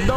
9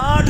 8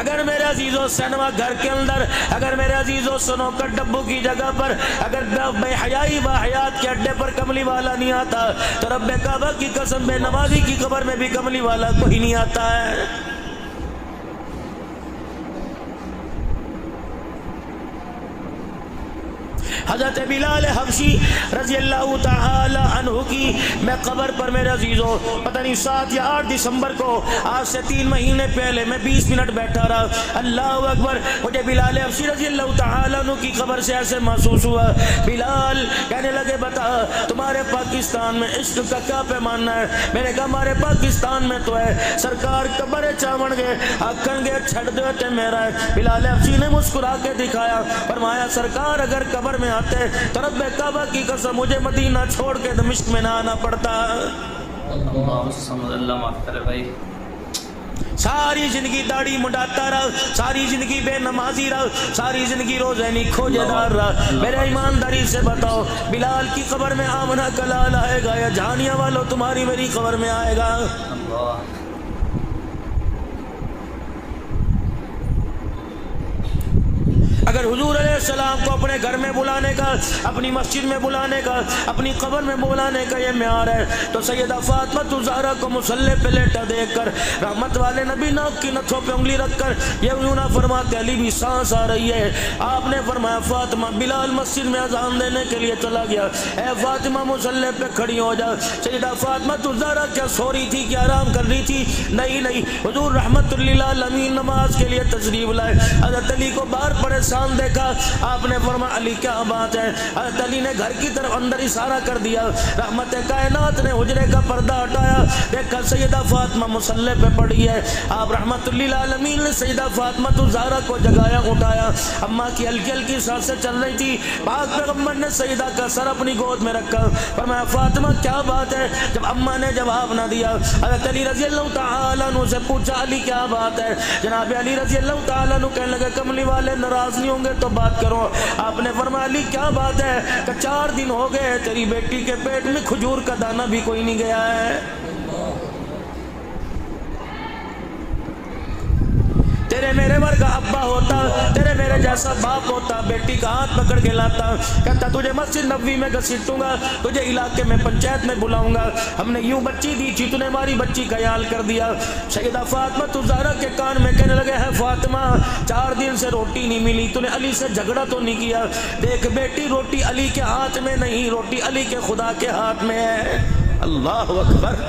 اگر میرے عزیزوں سینما گھر کے اندر، اگر میرے عزیزوں سنوکر ڈبوں کی جگہ پر، اگر بے حیائی باحیات کے اڈے پر کملی والا نہیں آتا تو رب کعبہ کی قسم بے نمازی کی قبر میں بھی کملی والا کوئی نہیں آتا ہے۔ حضرت بلال حبشی رضی اللہ تعالی عنہ کی میں قبر پر میرے عزیزوں پتہ نہیں 7 یا 8 دسمبر کو آج سے 3 مہینے پہلے میں 20 منٹ بیٹھا رہا، اللہ اکبر، مجھے بلال حبشی رضی اللہ تعالی عنہ کی قبر سے ایسے محسوس ہوا۔ بلال کہنے لگے بتا تمہارے پاکستان میں عشق کا کیا پیمانہ ہے؟ میں نے کہا ہمارے پاکستان میں تو ہے سرکار قبر چاون گے آکھن گے چھڑ دیتے میرا ہے۔ بلال حبشی نے مسکرا کے دکھایا، فرمایا سرکار اگر قبر میں آتے تو رب کعبہ کی قسم مجھے مدینہ چھوڑ کے دمشق میں نہ آنا پڑتا۔ اللہ معاف کرے بھائی، ساری زندگی داڑھی مڈاتا رہا، ساری زندگی بے نمازی رہا، ساری زندگی روزے نہیں کھوجے دار رہا۔ میرے ایمانداری سے بتاؤ بلال کی قبر میں آمنہ کا لال آئے گا یا جہانیہ والوں تمہاری میری قبر میں آئے گا؟ اللہ اگر حضور علیہ السلام کو اپنے گھر میں بلانے کا، اپنی مسجد میں بلانے کا، اپنی قبر میں بلانے کا یہ معیار ہے تو سیدہ فاطمہ الزہرا کو مصلی پہ لیٹا دیکھ کر رحمت والے نبی ناک کی نتھوں پہ انگلی رکھ کر یہ یوں نہ فرماتے علی بھی سانس آ رہی ہے؟ آپ نے فرمایا فاطمہ بلال مسجد میں اذان دینے کے لیے چلا گیا، اے فاطمہ مصلی پہ کھڑی ہو جا۔ سیدہ فاطمہ الزہرا کیا سو رہی تھی، کیا آرام کر رہی تھی؟ نہیں نہیں، حضور رحمت للعالمین نماز کے لیے تشریف لائے، حضرت علی کو باہر پریشان دیکھا، آپ نے فرمایا علی کیا بات ہے؟ حضرت علی نے گھر کی طرف اندر اشارہ کر دیا، رحمت کائنات نے حجرے کا پردہ ہٹایا، دیکھا سیدہ فاطمہ مصلی پہ پڑی ہے۔ آپ رحمت للعالمین نے سیدہ فاطمہ الزہرا کو جگایا، اٹھایا، اماں کی ہلکی ہلکی سانسیں چل رہی تھی، پاک پیغمبر نے سیدہ کا سر اپنی گود میں رکھا، فرمایا فاطمہ کیا بات ہے؟ جب اماں نے جواب نہ دیا، حضرت علی رضی اللہ تعالیٰ عنہ سے پوچھا علی کیا بات ہے؟ جناب علی رضی اللہ تعالیٰ عنہ کہنے لگے کملی والے ناراض نہیں ہوں گے تو بات کرو۔ آپ نے فرمایا علی کیا بات ہے؟ کہ 4 دن ہو گئے تیری بیٹی کے پیٹ میں کھجور کا دانہ بھی کوئی نہیں گیا ہے۔ تیرے میرے ورگا ابا ہوتا، تیرے میرے جیسا باپ ہوتا، بیٹی کا ہاتھ پکڑ کے لاتا، کہتا تجھے مسجد نبوی میں گھسیٹوں گا، تجھے علاقے میں پنچایت میں بلاؤں گا، ہم نے یوں بچی دی تھی، تو نے ہماری بچی کا خیال کر دیا۔ سیدہ فاطمہ الزہرا کے کان میں کہنے لگے ہے فاطمہ 4 دن سے روٹی نہیں ملی، تو نے علی سے جھگڑا تو نہیں کیا؟ دیکھ بیٹی روٹی علی کے ہاتھ میں نہیں، روٹی علی کے خدا کے ہاتھ میں ہے۔ اللہ اکبر۔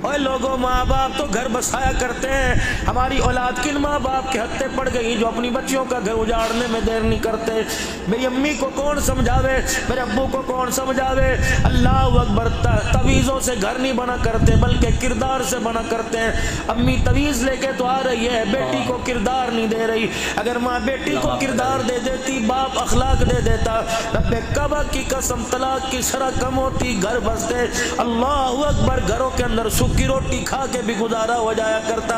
اوے لوگوں ماں باپ تو گھر بسایا کرتے ہیں، ہماری اولاد کن ماں باپ کے ہتھے پڑ گئی جو اپنی بچیوں کا گھر اجاڑنے میں دیر نہیں کرتے؟ میری امی کو کون سمجھاوے، میرے ابو کو کون سمجھاوے؟ اللہ اکبر۔ تویزوں سے گھر نہیں بنا کرتے بلکہ کردار سے بنا کرتے ہیں۔ امی تویز لے کے تو آ رہی ہے، بیٹی کو کردار نہیں دے رہی۔ اگر ماں بیٹی کو کردار دے دیتی، باپ اخلاق دے دیتا، رب کعبہ کی قسم طلاق کی شرح کم ہوتی، گھر بستے۔ اللہ اکبر۔ گھروں کے اندر کی روٹی کھا کے بھی گزارا ہو جایا کرتا۔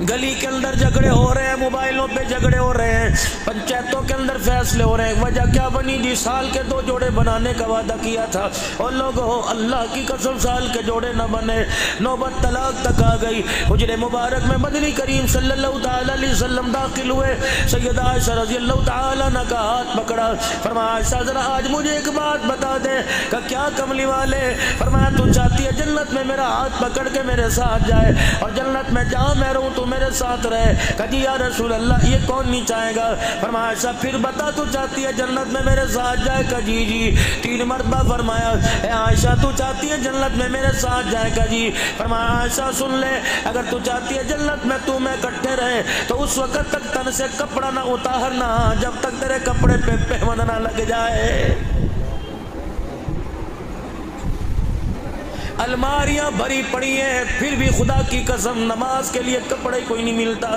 گلی کے اندر جھگڑے ہو رہے ہیں، موبائلوں پہ جھگڑے ہو رہے ہیں، پنچایتوں کے اندر فیصلے ہو رہے ہیں، وجہ کیا بنی جی؟ سال کے 2 جوڑے بنانے کا وعدہ کیا تھا، اور لوگ ہو اللہ کی قسم سال کے جوڑے نہ بنے، نوبت طلاق تک آ گئی۔ حجر مبارک میں مدنی کریم صلی اللہ تعالی علیہ وسلم داخل ہوئے، سیدہ عائشہ رضی اللہ تعالی عنہ کا ہاتھ پکڑا، فرمایا عائشہ ذرا آج مجھے ایک بات بتا دے۔ کہ کیا کملی والے؟ فرمایا تو چاہتی ہے جنت میں میرا ہاتھ پکڑ کے میرے ساتھ جائے، اور جنت میں جہاں میں رہوں تو میرے ساتھ رہے؟ کہا یا رسول اللہ یہ کون نہیں چاہے گا؟ فرمایا عائشہ پھر بتا تو چاہتی ہے جنت میں میرے ساتھ جائے؟ کہا جی جی 3 مرتبہ فرمایا اے عائشہ تو چاہتی ہے جنت میں میرے ساتھ جائے؟ کہا جی۔ فرمایا عائشہ سن لے، اگر تو چاہتی ہے جنت میں تو میں اکٹھے رہے تو اس وقت تک تن سے کپڑا نہ اتارنا جب تک تیرے کپڑے پہ پیوند نہ لگ جائے۔ الماریاں بھری پڑی ہیں پھر بھی خدا کی قسم نماز کے لیے کپڑے کوئی نہیں ملتا۔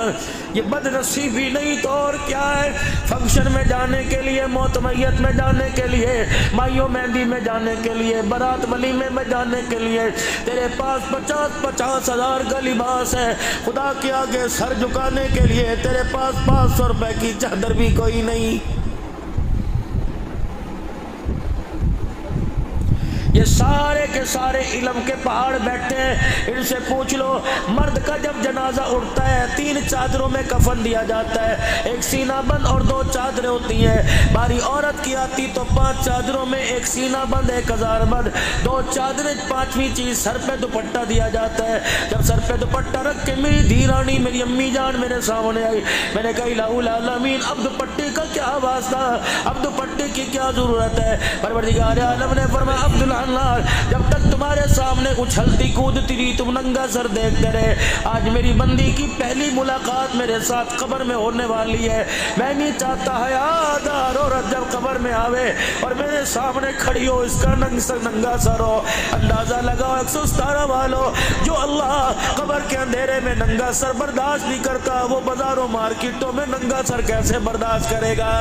یہ بد نصیبی نہیں تو اور کیا ہے؟ فنکشن میں جانے کے لیے، موت میت میں جانے کے لیے، مائیوں مہندی میں جانے کے لیے، برات ولیمے میں جانے کے لیے تیرے پاس 50 ہزار کا لباس ہے، خدا کے آگے سر جھکانے کے لیے تیرے پاس 500 روپے کی چادر بھی کوئی نہیں۔ یہ سارے کے سارے علم کے پہاڑ بیٹھے ہیں، ان سے پوچھ لو مرد کا جب جنازہ اٹھتا ہے 3 چادروں میں کفن دیا جاتا ہے، ایک سینہ بند اور 2 چادریں ہوتی ہیں، باری عورت کی آتی تو 5 چادروں میں ایک سینہ بند ایک ہزار بند 2 چادریں، 5ویں چیز سر پہ دوپٹہ دیا جاتا ہے۔ جب سر پہ دوپٹہ رکھ کے میری دھیرانی میری امی جان میرے سامنے آئی، میں نے کہا الہ العالمین اب دوپٹے کا کیا واسطہ، اب دوپٹے کی کیا ضرورت ہے؟ پروردگار عالم نے فرمایا عبداللہ جب تک تمہارے سامنے اچھلتی کودتی رہی تم ننگا سر دیکھتے رہے، آج میری بندی کی پہلی ملاقات میرے ساتھ قبر میں ہونے والی ہے، میں نہیں چاہتا حیادار عورت جب قبر میں آوے اور میرے سامنے کھڑی ہو اس کا ننگا سر ہو۔ اندازہ لگاؤ 117 والو، جو اللہ قبر کے اندھیرے میں ننگا سر برداشت نہیں کرتا وہ بازاروں مارکیٹوں میں ننگا سر کیسے برداشت کرے گا؟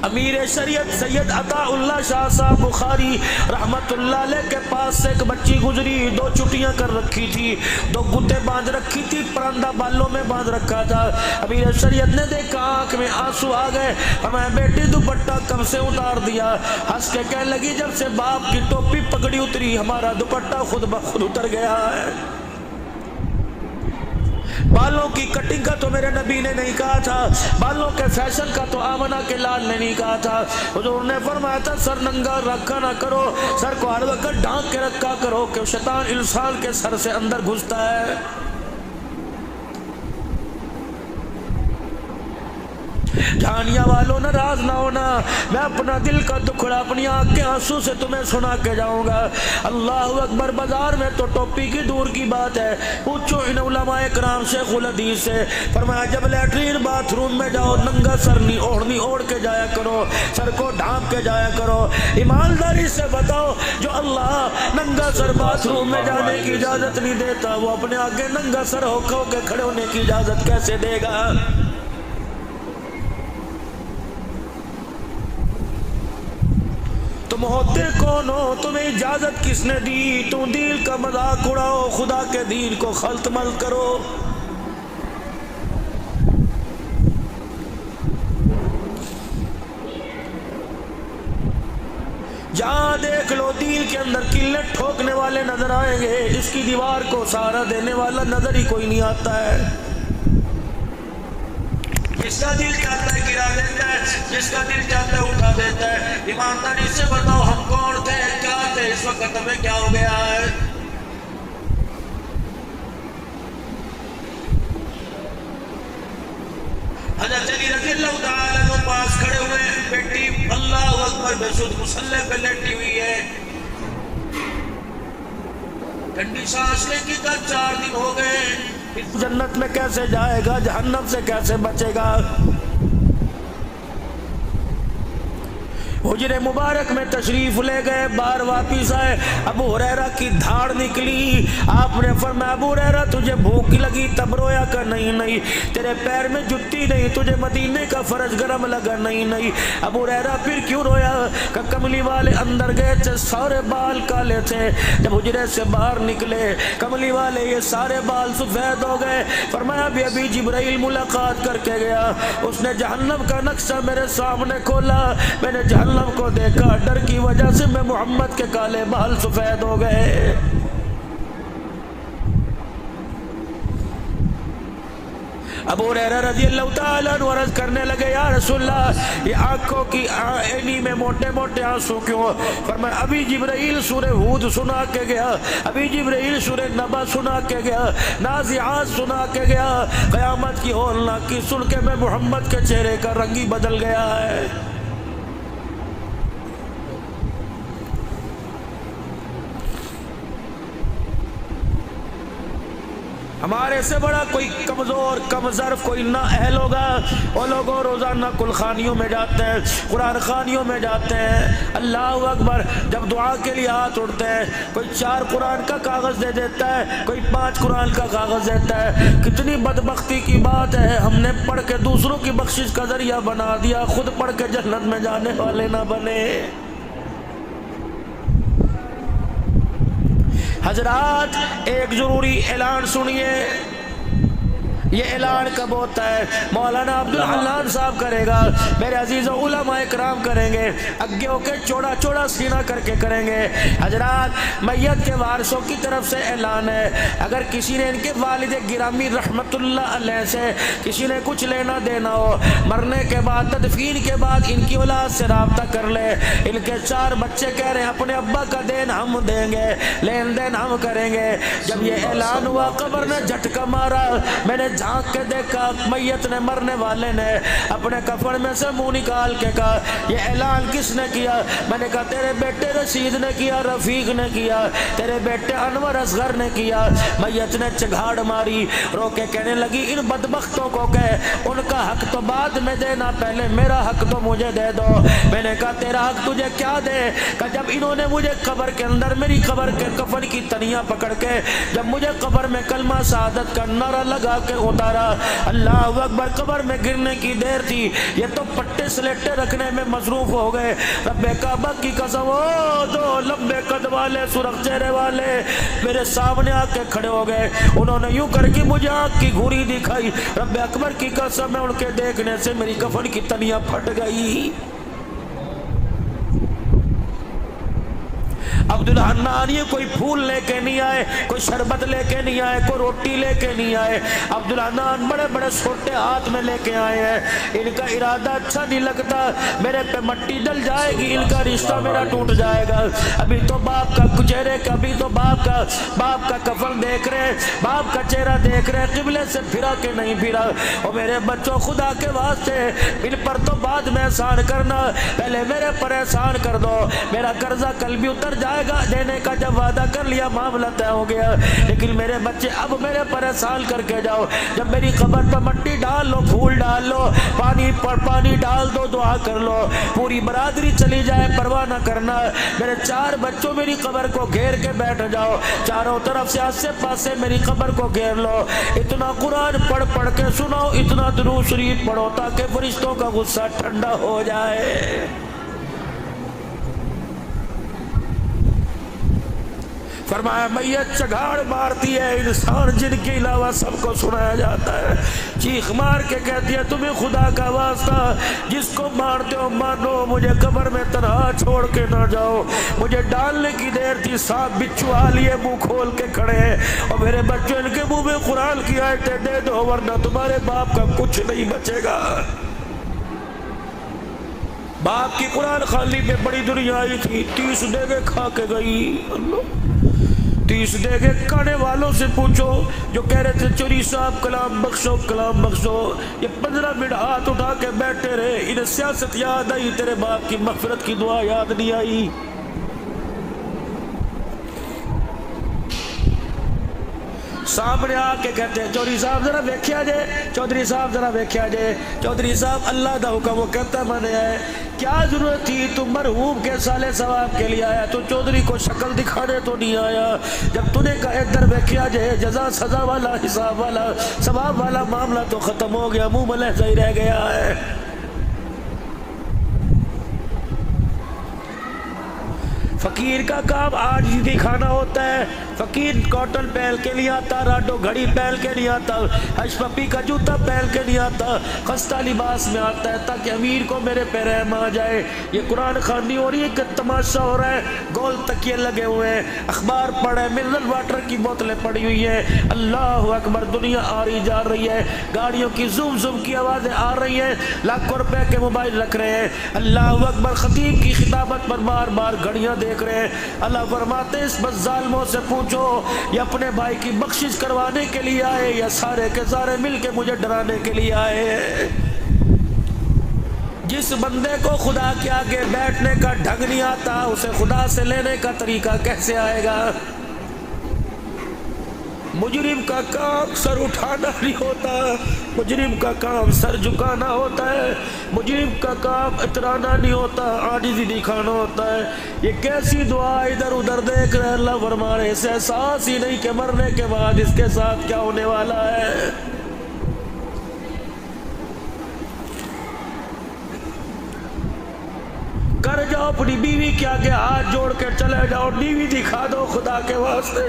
امیر شریعت سید عطا اللہ شاہ صاحب بخاری رحمت اللہ علیہ کے پاس سے ایک بچی گزری، 2 چٹیاں کر رکھی تھی، 2 گدے باندھ رکھی تھی، پرندہ بالوں میں باندھ رکھا تھا۔ امیر شریعت نے دیکھا آنکھ میں آنسو آ گئے، ہمیں بیٹی دوپٹہ کب سے اتار دیا؟ ہنس کے کہنے لگی جب سے باپ کی ٹوپی پگڑی اتری ہمارا دوپٹہ خود بخود اتر گیا ہے۔ بالوں کی کٹنگ کا تو میرے نبی نے نہیں کہا تھا، بالوں کے فیشن کا تو آمنہ کے لال نے نہیں کہا تھا، حضور نے فرمایا تھا سر ننگا رکھا نہ کرو، سر کو ہر وقت ڈھانک کے رکھا کرو کہ شیطان انسان کے سر سے اندر گھستا ہے۔ جھانیاں والوں ناراض نہ ہونا، میں اپنا دل کا دکھڑا اپنی آنکھ کے آنسو سے تمہیں سنا کے جاؤں گا۔ اللہ اکبر، بازار میں تو ٹوپی کی دور کی بات ہے، پوچھو ان علماء کرام شیخ الحدیث سے، فرمایا جب لیٹرین باتھ روم میں جاؤ ننگا سر نہیں اوڑھنی اوڑھ کے جایا کرو، سر کو ڈھانپ کے جایا کرو۔ ایمانداری سے بتاؤ جو اللہ ننگا سر باتھ روم میں جانے کی اجازت نہیں دیتا وہ اپنے آگے ننگا سر ہو کے کھڑے ہونے کی اجازت کیسے دے گا؟ تم ہوتے کون ہو؟ تمہیں اجازت کس نے دی؟ تم دین کا مذاق اڑاؤ، خدا کے دین کو خلط ملط کرو۔ جہاں دیکھ لو دین کے اندر قلے ٹھوکنے والے نظر آئیں گے، اس کی دیوار کو سہارا دینے والا نظر ہی کوئی نہیں آتا ہے۔ جس کا دل چاہتا ہے گرا دیتا ہے، جس کا دل چاہتا ہے اٹھا دیتا ہے۔ ایمانداری سے بتاؤ ہم کون تھے، کیا تھے، اس وقت ہمیں کیا ہو گیا ہے؟ حضرت علی رضی اللہ تعالیٰ عنہ پاس کھڑے ہوئے، بیٹی اللہ اکبر بے سود مصلی پہ لیٹی ہوئی ہے، ٹھنڈی سانس لے کی 4 دن ہو گئے، جنت میں کیسے جائے گا، جہنم سے کیسے بچے گا؟ حجر مبارک میں تشریف لے گئے، باہر واپس آئے، ابو ہریرہ کی دھاڑ نکلی، آپ نے فرمایا ابو ہریرہ تجھے بھوک لگی تب رویا کہ نہیں، تیرے پیر میں جتی نہیں، تجھے مدینے کا فرش گرم لگا نہیں، ابو ہریرہ پھر کیوں رویا؟ کہ کملی والے اندر گئے تھے، سارے بال کالے تھے، جب حجرے سے باہر نکلے کملی والے یہ سارے بال سفید ہو گئے، فرمایا ابھی جبرائیل ملاقات کر کے گیا، اس نے جہنم کا نقشہ میرے سامنے کھولا، میں نے جہنم کو دیکھا، ڈر کی وجہ سے میں محمد کے کالے بال سفید ہو گئے۔ ابو ہریرہ رضی اللہ تعالیٰ عنہ عرض کرنے لگے یا رسول اللہ یہ آنکھوں کی عینی میں موٹے موٹے آنسو کیوں؟ فرمایا ابھی جبرائیل سورہ ہود سنا کے گیا، ابھی جبرائیل سورہ نبا سنا کے گیا، نازعات سنا کے گیا، قیامت کی ہولناکی سن کے میں محمد کے چہرے کا رنگ ہی بدل گیا ہے۔ ہمارے سے بڑا کوئی کمزور کم ظرف کوئی نہ اہل ہوگا، وہ لوگوں روزانہ کل خانیوں میں جاتے ہیں، قرآن خانیوں میں جاتے ہیں، اللہ اکبر، جب دعا کے لیے ہاتھ اٹھتے ہیں کوئی 4 قرآن کا کاغذ دے دیتا ہے، کوئی 5 قرآن کا کاغذ دیتا ہے۔ کتنی بدبختی کی بات ہے، ہم نے پڑھ کے دوسروں کی بخشش کا ذریعہ بنا دیا، خود پڑھ کے جنت میں جانے والے نہ بنے۔ حضرات ایک ضروری اعلان سنیے، یہ اعلان کب ہوتا ہے؟ مولانا عبدالحنان صاحب کرے گا، میرے عزیز علماء اکرام کریں گے، اگے ہو کے چوڑا چوڑا سینہ کر کے کریں گے۔ حضرات میت کے وارثوں کی طرف سے اعلان ہے، اگر کسی نے ان کے والد گرامی رحمت اللہ علیہ سے کسی نے کچھ لینا دینا ہو، مرنے کے بعد تدفین کے بعد ان کی اولاد سے رابطہ کر لے۔ ان کے 4 بچے کہہ رہے ہیں اپنے ابا کا دین ہم دیں گے، لین دین ہم کریں گے۔ جب یہ اعلان ہوا قبر نے جھٹکا مارا، میں نے جھانک کے دیکھا میت نے، مرنے والے نے اپنے کفن میں سے منہ نکال کے کہا یہ اعلان کس نے کیا؟ میں نے کہا تیرے بیٹے رشید نے کیا، رفیق نے کیا، تیرے بیٹے انور اصغر نے کیا۔ میت نے چگھاڑ ماری، رو کے کہنے لگی ان بدبختوں کو کہہ ان کا حق تو بعد میں دینا، پہلے میرا حق تو مجھے دے دو۔ میں نے کہا تیرا حق تجھے کیا دے؟ کہ جب انہوں نے مجھے قبر کے اندر میری قبر کے کفن کی تنیاں پکڑ کے جب مجھے قبر میں کلمہ شہادت کا نعرہ لگا کے اتارا، اللہ اکبر، قبر میں گرنے کی دیر تھی، یہ تو پٹے سلیٹے رکھنے میں مصروف ہو گئے۔ رب کعبہ کی قسم، وہ دو لمبے قد والے سرخ چہرے والے میرے سامنے آ کے کھڑے ہو گئے، انہوں نے یوں کر کے مجھے آنکھ کی گھوری دکھائی، رب اکبر کی قسم میں ان کے دیکھنے سے میری کفن کی تنیاں پھٹ گئی۔ عبدالحنان یہ کوئی پھول لے کے نہیں آئے، کوئی شربت لے کے نہیں آئے، کوئی روٹی لے کے نہیں آئے، عبدالحنان بڑے بڑے چھوٹے ہاتھ میں لے کے آئے ہیں۔ ان کا ارادہ اچھا نہیں لگتا، میرے پہ مٹی ڈل جائے گی، ان کا رشتہ میرا ٹوٹ جائے گا۔ ابھی تو باپ کا چہرے کا، ابھی تو باپ کا کفن دیکھ رہے، باپ کا چہرہ دیکھ رہے، قبلے سے پھرا کہ نہیں پھرا۔ اور میرے بچوں خدا کے واسطے ان پر تو بعد میں احسان کرنا، پہلے میرے پر احسان کر دو، میرا قرضہ کل بھی اتر جائے گا، دینے کا جب وعدہ کر لیا معاملہ طے ہو گیا، لیکن میرے بچے اب میرے پر احسان کر کے جاؤ، جب میری قبر پر مٹی ڈال لو، پھول ڈال لو، پانی ڈال دو، دعا کر لو، پوری برادری چلی جائے پرواہ نہ کرنا، میرے 4 بچوں میری قبر کو گھیر کے بیٹھ جاؤ، چاروں طرف سے آسے پاسے میری قبر کو گھیر لو، اتنا قرآن پڑھ کے سناؤ، اتنا درود شریف پڑھو تاکہ فرشتوں کا غصہ ٹھنڈا ہو جائے۔ فرمایا میت چگاڑ مارتی ہے، انسان جن کے علاوہ سب کو سنایا جاتا ہے، چیخ مار کے کہتی ہے تمہیں خدا کا واسطہ جس کو مارتے ہو مانو، مجھے قبر میں تنہا چھوڑ کے نہ جاؤ، مجھے ڈالنے کی دیر تھی، سانپ بچھو آ لیے منہ کھول کے کھڑے ہیں، اور میرے بچوں ان کے منہ میں قرآن کی آیتیں دے دو ورنہ تمہارے باپ کا کچھ نہیں بچے گا۔ باپ کی قرآن خالی پہ بڑی دنیا آئی تھی، 30 دیگے کھا کے گئی، اللہ 30 دیگے کھانے والوں سے پوچھو جو کہہ رہے تھے چوری صاحب کلام بخشو کلام بخشو، یہ 15 منٹ ہاتھ اٹھا کے بیٹھے رہے، انہیں سیاست یاد آئی، تیرے باپ کی مغفرت کی دعا یاد نہیں آئی۔ سامنے آ کے کہتے ہیں چودھری صاحب ذرا ویکھیا جے، چودھری صاحب ذرا ویکھیا جے، چودھری صاحب اللہ دا حکم وہ کہتا مانے ہے، کیا ضرورت تھی تم مرحوم کے سالے ثواب کے لیے آیا، تو چودھری کو شکل دکھانے تو نہیں آیا، جب تو نے کہا ادھر ویکھیا جے، جزا سزا والا حساب والا ثواب والا معاملہ تو ختم ہو گیا، منہ میں لہجہ ہی رہ گیا ہے۔ فقیر کا کام عاجزی دکھانا ہوتا ہے، فقیر کاٹن پہن کے نہیں آتا، راڈو گھڑی پہن کے نہیں آتا، ہش پپی کا جوتا پہن کے نہیں آتا، خستہ لباس میں آتا ہے تاکہ امیر کو میرے پہ رحم آ جائے۔ یہ قرآن خوانی ہو رہی ہے کہ تماشا ہو رہا ہے، گول تکیے لگے ہوئے ہیں، اخبار پڑھے، منرل واٹر کی بوتلیں پڑی ہوئی ہیں، اللہ اکبر، دنیا آ رہی جا رہی ہے، گاڑیوں کی زوم زوم کی آوازیں آ رہی ہیں، لاکھوں روپے کے موبائل رکھ رہے ہیں، اللہ اکبر، خطیب کی خطابت پر بار بار گھڑیاں دیکھ رہے ہیں۔ اللہ فرماتے ہیں اس بد ظالموں سے پوچھو یہ اپنے بھائی کی بخشش کروانے کے لیے آئے یا سارے کے سارے مل کے مجھے ڈرانے کے لیے آئے۔ جس بندے کو خدا کے آگے بیٹھنے کا ڈھنگ نہیں آتا اسے خدا سے لینے کا طریقہ کیسے آئے گا؟ مجرم کا کام سر اٹھانا نہیں ہوتا، مجرم کا کام سر جھکانا ہوتا ہے، مجرم کا کام اترانا نہیں ہوتا، عاجزی دکھانا ہوتا ہے۔ یہ کیسی دعا ادھر ادھر دیکھ رہے، اللہ فرما رہے اسے احساس ہی نہیں کہ مرنے کے بعد اس کے ساتھ کیا ہونے والا ہے۔ کر جاؤ اپنی بیوی کے آگے ہاتھ جوڑ کے چلے جاؤ، بیوی دکھا دو خدا کے واسطے۔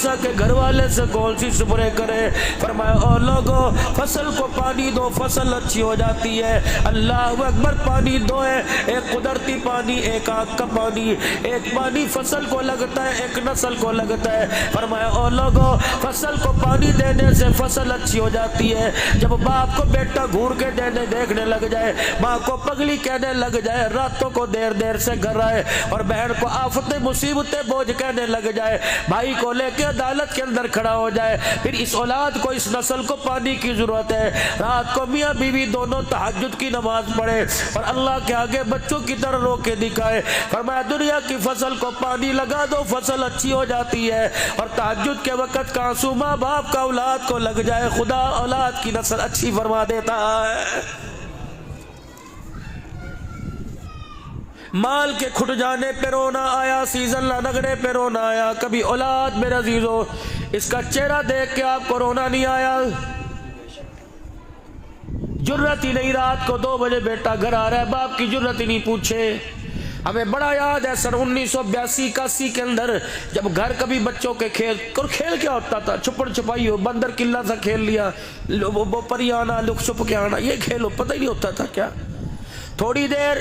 ایسا کہ گھر والے سے کون سی سپرے کرے. فرمایا او لوگوں فصل کو پانی دو فصل اچھی ہو جاتی ہے. اللہ اکبر. پانی دو ہے, ایک قدرتی پانی, ایک آگ کا پانی. ایک پانی فصل کو لگتا ہے, ایک نسل کو لگتا ہے. فرمایا او لوگوں فصل کو پانی دینے سے فصل اچھی ہو جاتی ہے. جب باپ کو بیٹا گھور کے دیکھنے لگ جائے, ماں کو پگلی کہنے لگ جائے, راتوں کو دیر دیر سے گھر آئے, اور بہن کو آفتیں مصیبتیں بوجھ کہنے لگ جائے, بھائی کو لے کے عدالت کے اندر کھڑا ہو جائے, پھر اس اولاد کو اس نسل کو پانی کی ضرورت ہے. رات کو میاں بیوی دونوں تہجد کی نماز پڑھے اور اللہ کے آگے بچوں کی طرح رو کے دکھائے. فرمایا دنیا کی فصل کو پانی لگا دو فصل اچھی ہو جاتی ہے, اور تہجد کے وقت کا آنسو ماں باپ کا اولاد کو لگ جائے, خدا اولاد کی نسل اچھی فرما دیتا ہے. مال کے کھٹ جانے پہ رونا آیا, سیزن لگنے پہ رونا آیا. کبھی اولاد میرے عزیزو اس کا چہرہ دیکھ کے آپ کو رونا نہیں آیا؟ جرت ہی نہیں, رات کو 2 بجے بیٹا گھر آ رہا ہے, باپ کی جرت ہی نہیں پوچھے. ہمیں بڑا یاد ہے سن 1982-81 کے اندر جب گھر کبھی بچوں کے کھیل کیا ہوتا تھا, چھپڑ چھپائی ہو, بندر قلعہ سا کھیل لیا, وہ پری آنا, لک چھپ کے آنا, یہ کھیل پتہ ہی نہیں ہوتا تھا کیا. تھوڑی دیر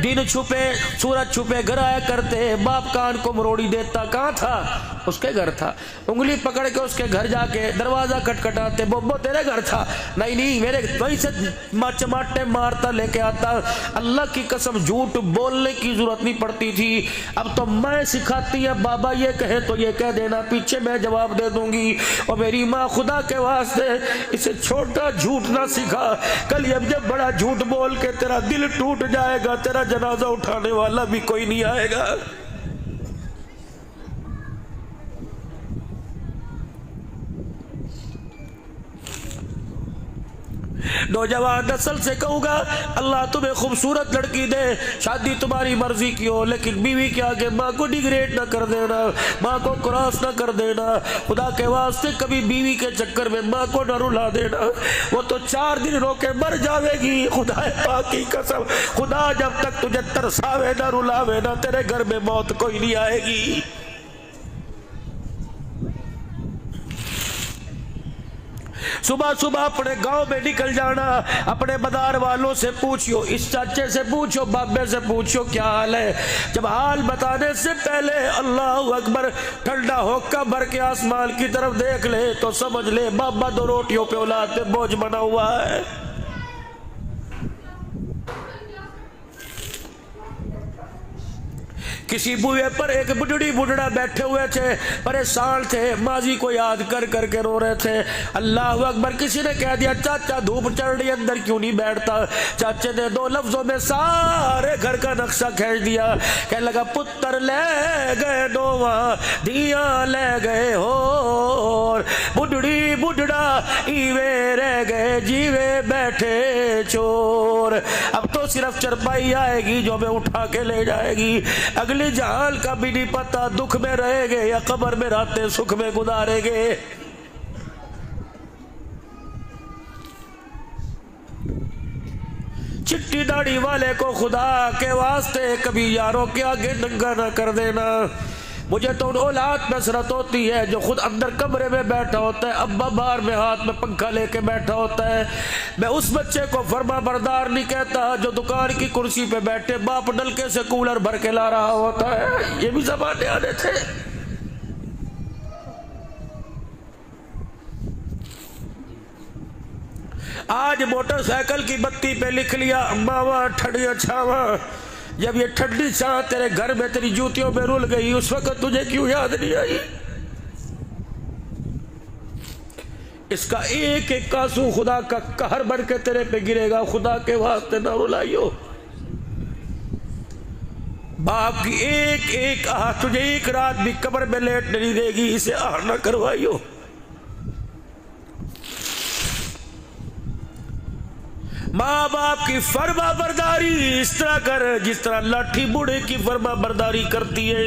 دن چھپے سورج چھپے گھر آیا کرتے, باپ کان کو مروڑی دیتا, کہاں تھا؟ اس کے گھر تھا. انگلی پکڑ کے اس کے گھر جا کے دروازہ کٹکھٹاتے, بوبو تیرے گھر تھا؟ نہیں میرے, وہیں سے چماٹے مارتا لے کے آتا. اللہ کی قسم جھوٹ بولنے کی ضرورت نہیں پڑتی تھی. اب تو میں سکھاتی ہے, بابا یہ کہے تو یہ کہہ دینا, پیچھے میں جواب دے دوں گی. اور میری ماں خدا کے واسطے اسے چھوٹا جھوٹ نہ سکھا, کل جب بڑا جھوٹ بول کے تیرا دل ٹوٹ جائے گا, تیرا جنازہ اٹھانے والا بھی کوئی نہیں آئے گا. نوجوان نسل سے کہوں گا اللہ تمہیں خوبصورت لڑکی دے, شادی تمہاری مرضی کی ہو, لیکن بیوی کے آگے ماں کو ڈیگریڈ نہ کر دینا, ماں کو کراس نہ کر دینا. خدا کے واسطے کبھی بیوی کے چکر میں ماں کو نہ رلا دینا, وہ تو 4 دن رو کے مر جاوے گی. خدا پاک کی قسم, خدا جب تک تجھے ترساوے نہ رلاوے نہ, تیرے گھر میں موت کوئی نہیں آئے گی. صبح صبح اپنے گاؤں میں نکل جانا, اپنے مدار والوں سے پوچھو, اس چاچے سے پوچھو, بابے سے پوچھو کیا حال ہے. جب حال بتانے سے پہلے اللہ اکبر ٹھنڈا ہوکا بھر کے آسمان کی طرف دیکھ لے تو سمجھ لے بابا 2 روٹیوں پہ اولاد پہ بوجھ بنا ہوا ہے. کسی بوئے پر ایک بڈڑی بڈڑا بیٹھے ہوئے تھے, پریشان تھے, ماضی کو یاد کر کر کے رو رہے تھے. اللہ اکبر. کسی نے کہہ دیا چاچا دھوپ چڑھ رہی اندر کیوں نہیں بیٹھتا. چاچے نے 2 لفظوں میں سارے گھر کا نقشہ کھینچ دیا. کہنے لگا پتر لے گئے نواں دیاں لے گئے ہو, بڈڑی بڈڑا ایوے رہ گئے جیوے بیٹھے چور. اب تو صرف چرپائی آئے گی جو ہمیں اٹھا کے لے جائے گی, اگلے جہان کا بھی نہیں پتا دکھ میں رہے گے یا قبر میں راتیں سکھ میں گزارے گے. چٹی داڑھی والے کو خدا کے واسطے کبھی یاروں کے آگے ننگا نہ کر دینا. مجھے تو ان اولاد پہ حسرت ہوتی ہے جو خود اندر کمرے میں بیٹھا ہوتا ہے, ابا باہر میں ہاتھ میں پنکھا لے کے بیٹھا ہوتا ہے. میں اس بچے کو فرما بردار نہیں کہتا جو دکان کی کرسی پہ بیٹھے باپ نلکے سے کولر بھر کے لا رہا ہوتا ہے. یہ بھی زمانے آنے تھے. آج موٹر سائیکل کی بتی پہ لکھ لیا ماوا ٹھڑیا چھاوا. جب یہ ٹھنڈی چھاں تیرے گھر میں تیری جوتیوں میں رول گئی, اس وقت تجھے کیوں یاد نہیں آئی؟ اس کا ایک ایک آنسو خدا کا قہر بن کے تیرے پہ گرے گا. خدا کے واسطے نہ رلائیو. باپ کی ایک ایک آہ تجھے ایک رات بھی قبر میں لیٹ نہیں دے گی, اسے آہ نہ کروائیو. ماں باپ کی فرما برداری اس طرح کر جس طرح لاٹھی بوڑھے کی فرما برداری کرتی ہے.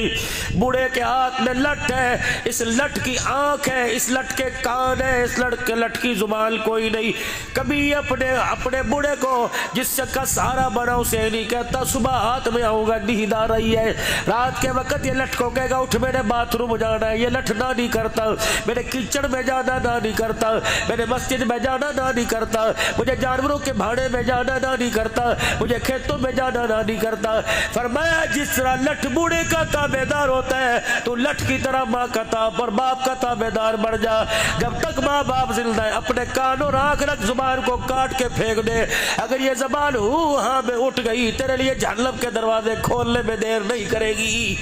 بوڑھے کے ہاتھ میں لٹ ہے, اس لٹ کی آنکھ ہے, اس لٹ کے کان ہے, اس لٹ کی زبان کوئی نہیں. کبھی اپنے بوڑھے کو جس سے کا سہارا بنا اسے نہیں کہتا صبح ہاتھ میں آؤں گا نیند آ رہی ہے. رات کے وقت یہ لٹ کو کہے گا اٹھ میں نے باتھ روم جانا ہے. یہ لٹ نہ نہیں کرتا. میرے کیچڑ میں جانا نہ نہیں کرتا, میرے مسجد میں جانا نہ نہیں کرتا, مجھے جانوروں کے بھاڑے میں جانا نہ نہیں کرتا, مجھے کھیتوں میں جانا نہ نہیں کرتا. فرمایا جس طرح لٹ بوڑھے کا تابعدار ہوتا ہے تو لٹ کی طرح ماں کا تاب اور باپ کا تابعدار بن جا. جب تک ماں باپ زندہ ہے اپنے کان اور آنکھ رکھ, زبان کو کاٹ کے پھینک دے. اگر یہ زبان ہاں میں اٹھ گئی تیرے لیے جہنم کے دروازے کھولنے میں دیر نہیں کرے گی.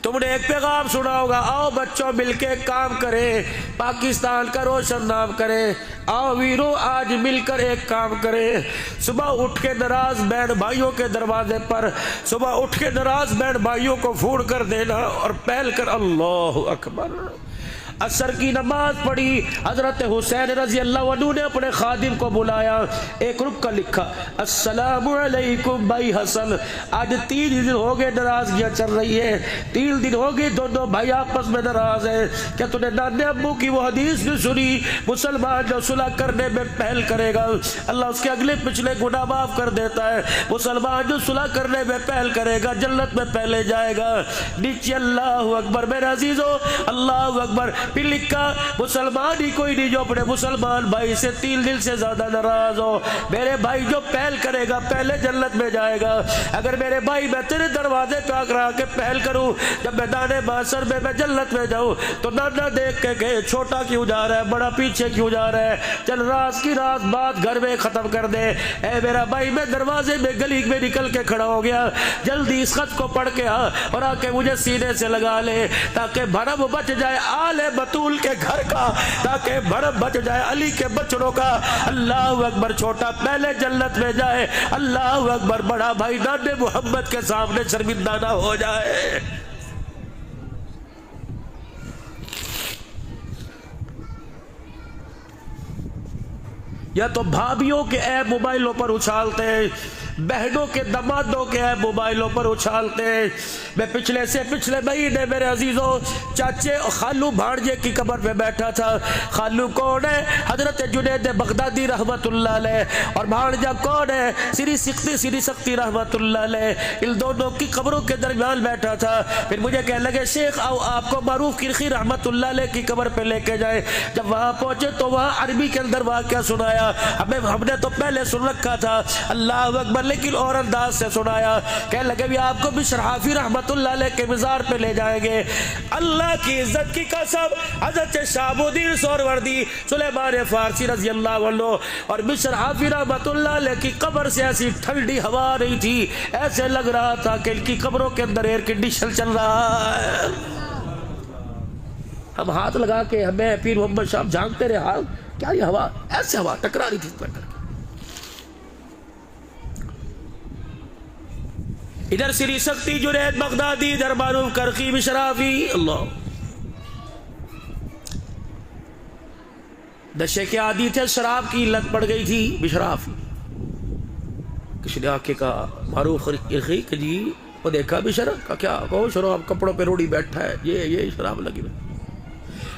تم نے ایک پیغام سنا ہوگا, آؤ بچوں مل کے کام کریں, پاکستان کا روشن نام کریں. آؤ ویرو آج مل کر ایک کام کریں. صبح اٹھ کے ناراض بہن بھائیوں کے دروازے پر, صبح اٹھ کے ناراض بہن بھائیوں کو پھوڑ کر دینا اور پہل کر اللہ اکبر. عصر کی نماز پڑھی, حضرت حسین رضی اللہ عنہ نے اپنے خادم کو بلایا, ایک رکا لکھا السلام علیکم بھائی حسن, آج 3 دن ہو گئے ناراضگیاں چل رہی ہے, 3 دن ہو گئے دونوں بھائی آپس میں ناراض ہیں. کیا تو نے نانے ابو کی وہ حدیث بھی سنی, مسلمان جو صلح کرنے میں پہل کرے گا اللہ اس کے اگلے پچھلے گناہ معاف کر دیتا ہے. مسلمان جو صلح کرنے میں پہل کرے گا جنت میں پہلے جائے گا. نیچے اللہ اکبر میرے عزیزو, اللہ اکبر. پھر لکھا مسلمان ہی کوئی نہیں جو اپنے مسلمان بھائی سے 3 دن سے زیادہ ناراض ہو. میرے بھائی جو پہل کرے گا پہلے جنت میں جائے گا. اگر میرے بھائی میں تیرے دروازے پہ آ کے پہل کروں جب میدان محشر میں جنت میں جاؤں تو نہ دیکھ کے کہ چھوٹا کیوں جا رہا ہے, بڑا پیچھے کیوں جا رہا ہے, چل راز کی راز بات گھر میں ختم کر دے. اے میرا بھائی میں دروازے میں گلی میں نکل کے کھڑا ہو گیا, جلدی اس خط کو پڑھ کے آ اور آ کے مجھے سینے سے لگا لے تاکہ بھرم بچ جائے آل بطول کے گھر کا, تاکہ بھرم بچ جائے علی کے بچڑوں کا. اللہ اکبر. چھوٹا پہلے جنت میں جائے, اللہ اکبر. بڑا بھائی نانے محمد کے سامنے شرمندہ نہ ہو جائے. یا تو بھابھیوں کے ایپ موبائلوں پر اچھالتے ہیں, بہنوں کے دمادوں کے ایپ موبائلوں پر اچھالتے ہیں. میں پچھلے مہینے میرے عزیزوں چاچے خالو بھانجے کی قبر پہ بیٹھا تھا. خالو کون ہے؟ حضرت جنید بغدادی رحمت اللہ علیہ. اور بھانجا کون ہے؟ سری سختی رحمت اللہ علیہ. ان دونوں کی قبروں کے درمیان بیٹھا تھا. پھر مجھے کہنے لگے شیخ آؤ آپ کو معروف کرخی رحمت اللہ علیہ کی قبر پہ لے کے جائیں. جب وہاں پہنچے تو وہاں عربی کے اندر واقعہ سنایا. ہم نے تو پہلے سن رکھا تھا, اللہ اکبر, لیکن اور انداز سے سنایا. کہنے لگے بھی آپ کو بشر حافی رحمت اللہ علیہ کے مزار پہ لے جائیں گے. اللہ کی عزت کی قسم حضرت شہاب الدین سہروردی سلیمان فارسی رضی اللہ عنہ اور بشر حافی رحمت اللہ علیہ کی قبر سے ایسی ٹھنڈی ہوا رہی تھی, ایسے لگ رہا تھا کہ ان کی قبروں کے اندر ایئر کنڈیشن چل رہا ہے. ہم ہاتھ لگا کے ہمیں پیر محمد شاہ جھانکتے رہے, حال کیا یہ ہوا, ایسے ہوا ٹکرا رہی تھی اس پر. ادھر سری سختی جنید بغدادی, ادھر معروف کرخی بشرافی. اللہ نشے کے عادی تھے, شراب کی لت پڑ گئی تھی بشرافی. کسی نے آ کے کہا معروف کرخی کہ جی وہ دیکھا بشر کا کیا کہو, شراب کپڑوں پہ روڑی بیٹھا ہے, یہ شراب لگی.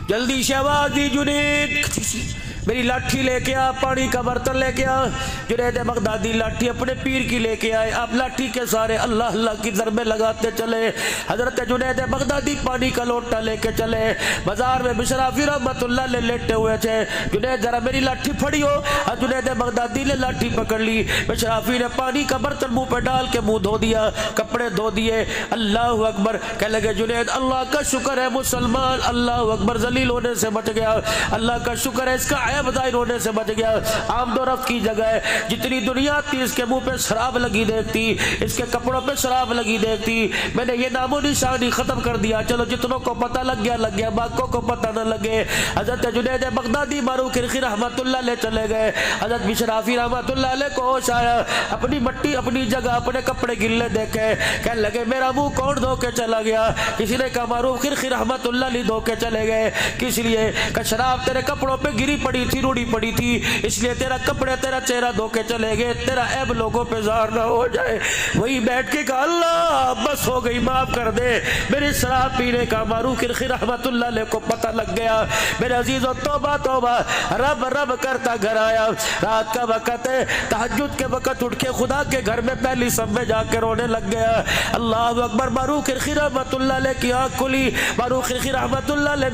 جلدی شہباز دی جنید میری لاٹھی لے کے آ, پانی کا برتن لے کے آ. جنید بغدادی لاٹھی اپنے پیر کی لے کے آئے. آپ لاٹھی کے سارے اللہ اللہ کی ضربیں لگاتے چلے. حضرت جنید بغدادی پانی کا لوٹا لے کے چلے. بازار میں بشرافی رحمت اللہ علیہ لیٹے ہوئے تھے. جنید ذرا میری لاٹھی پھڑی ہو. جنید بغدادی نے لاٹھی پکڑ لی. بشرافی نے پانی کا برتن منہ پہ ڈال کے منہ دھو دیا, کپڑے دھو دیے. اللہ اکبر. کہنے لگے جنید اللہ کا شکر ہے مسلمان, اللہ اکبر, ذلیل ہونے سے بچ گیا. اللہ کا شکر ہے اس کا عیب ظاہر ہونے سے بچ گیا. آمد و رفت کی جگہ ہے, جتنی دنیا تھی اس کے منہ پہ شراب لگی دیکھتی, اس کے کپڑوں پہ شراب لگی دیکھتی. میں نے یہ نام و نشانی ختم کر دیا. چلو جتنوں کو پتہ لگ گیا, باقیوں کو پتہ نہ لگے. حضرت جنید بغدادی معروف کرخی رحمت اللہ علیہ چلے گئے. حضرت بشرافی رحمت اللہ علیہ کو ہوش آیا, اپنی مٹی اپنی جگہ اپنے کپڑے گلے دیکھے. کہنے لگے میرا منہ کون دھو کے چلا گیا؟ کسی نے کہا معروف کرخی رحمت اللہ علیہ دھو کے چلے گئے. کس لیے کہ شراب تیرے کپڑوں پہ گری پڑی پڑی تھی روڑی پڑی تھی، اس لیے تیرا کپڑے تیرا چہرہ دھو کے چلے گئے، تیرا عیب لوگوں پہ ظاہر نہ ہو جائے۔ وہی بیٹھ کے کہا اللہ بس ہو گئی، معاف کر دے، میرے شراب پینے کا معروف کرخی رحمت اللہ علیہ کو پتہ لگ گیا۔ میرے عزیزو توبہ توبہ، رب رب کرتا گھر آیا، رات کا وقت ہے، تہجد کے وقت اٹھ کے خدا کے گھر میں پہلی صف میں جا کے رونے لگ گیا۔ اللہ اکبر، معروف کرخی رحمت اللہ علیہ کی آنکھ کھلی، معروف کرخی رحمت اللہ علیہ